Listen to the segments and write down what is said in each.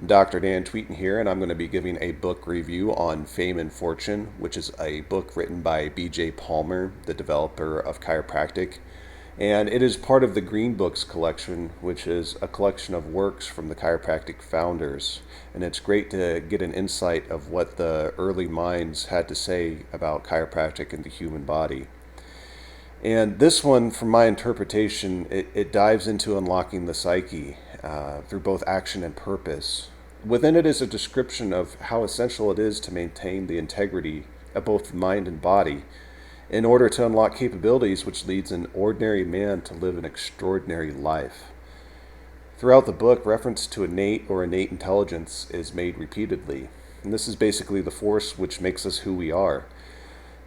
Dr. Dan Tweeten here, and I'm going to be giving a book review on Fame and Fortune, which is a book written by B.J. Palmer, the developer of Chiropractic. And it is part of the Green Books collection, which is a collection of works from the chiropractic founders. And it's great to get an insight of what the early minds had to say about chiropractic and the human body. And this one, from my interpretation, it dives into unlocking the psyche through both action and purpose. Within it is a description of how essential it is to maintain the integrity of both mind and body in order to unlock capabilities which leads an ordinary man to live an extraordinary life. Throughout the book, reference to innate intelligence is made repeatedly, and this is basically the force which makes us who we are.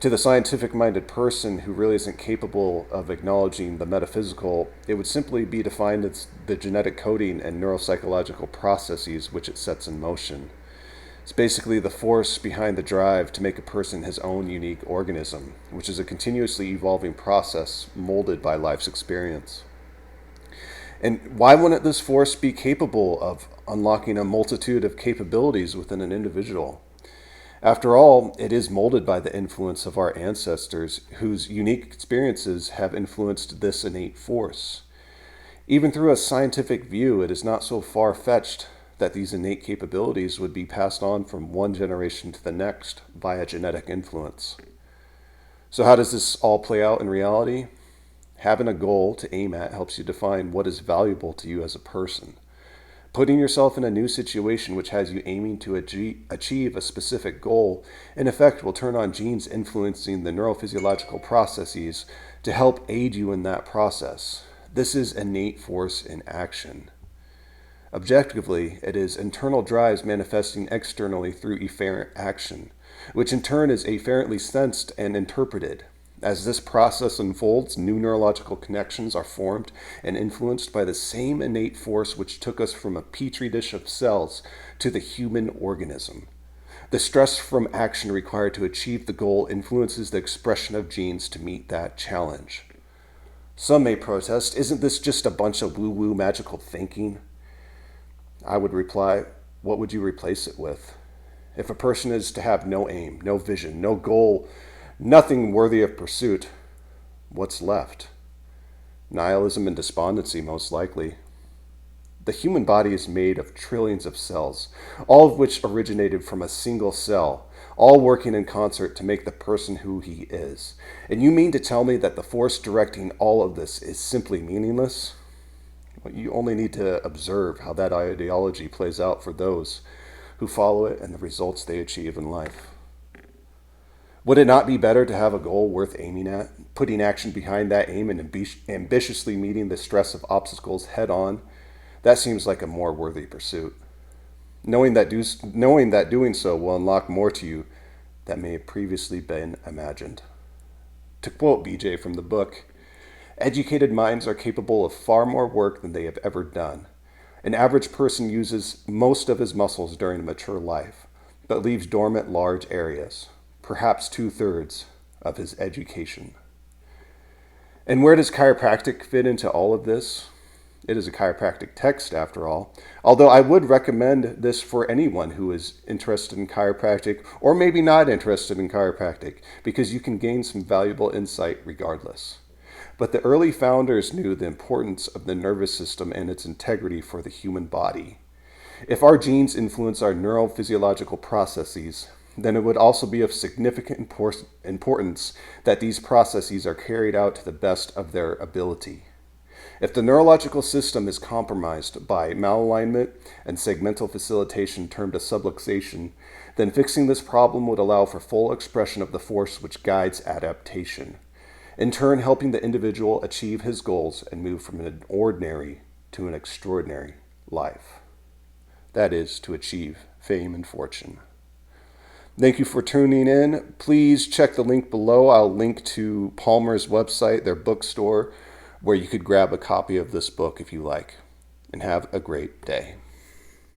To the scientific-minded person who really isn't capable of acknowledging the metaphysical, it would simply be defined as the genetic coding and neuropsychological processes which it sets in motion. It's basically the force behind the drive to make a person his own unique organism, which is a continuously evolving process molded by life's experience. And why wouldn't this force be capable of unlocking a multitude of capabilities within an individual? After all, it is molded by the influence of our ancestors, whose unique experiences have influenced this innate force. Even through a scientific view, it is not so far-fetched that these innate capabilities would be passed on from one generation to the next via genetic influence. So how does this all play out in reality? Having a goal to aim at helps you define what is valuable to you as a person. Putting yourself in a new situation which has you aiming to achieve a specific goal, in effect, will turn on genes influencing the neurophysiological processes to help aid you in that process. This is innate force in action. Objectively, it is internal drives manifesting externally through efferent action, which in turn is afferently sensed and interpreted. As this process unfolds, new neurological connections are formed and influenced by the same innate force which took us from a petri dish of cells to the human organism. The stress from action required to achieve the goal influences the expression of genes to meet that challenge. Some may protest, isn't this just a bunch of woo-woo magical thinking? I would reply, what would you replace it with? If a person is to have no aim, no vision, no goal, nothing worthy of pursuit, what's left? Nihilism and despondency, most likely. The human body is made of trillions of cells, all of which originated from a single cell, all working in concert to make the person who he is. And you mean to tell me that the force directing all of this is simply meaningless? Well, you only need to observe how that ideology plays out for those who follow it and the results they achieve in life. Would it not be better to have a goal worth aiming at, putting action behind that aim and ambitiously meeting the stress of obstacles head on? That seems like a more worthy pursuit. Knowing that doing so will unlock more to you that may have previously been imagined. To quote BJ from the book, educated minds are capable of far more work than they have ever done. An average person uses most of his muscles during a mature life, but leaves dormant large areas, perhaps 2/3 of his education. And where does chiropractic fit into all of this? It is a chiropractic text, after all, although I would recommend this for anyone who is interested in chiropractic or maybe not interested in chiropractic, because you can gain some valuable insight regardless. But the early founders knew the importance of the nervous system and its integrity for the human body. If our genes influence our neurophysiological processes, then it would also be of significant importance that these processes are carried out to the best of their ability. If the neurological system is compromised by malalignment and segmental facilitation termed a subluxation, then fixing this problem would allow for full expression of the force which guides adaptation, in turn helping the individual achieve his goals and move from an ordinary to an extraordinary life. That is, to achieve fame and fortune. Thank you for tuning in. Please check the link below. I'll link to Palmer's website, their bookstore, where you could grab a copy of this book if you like. And have a great day.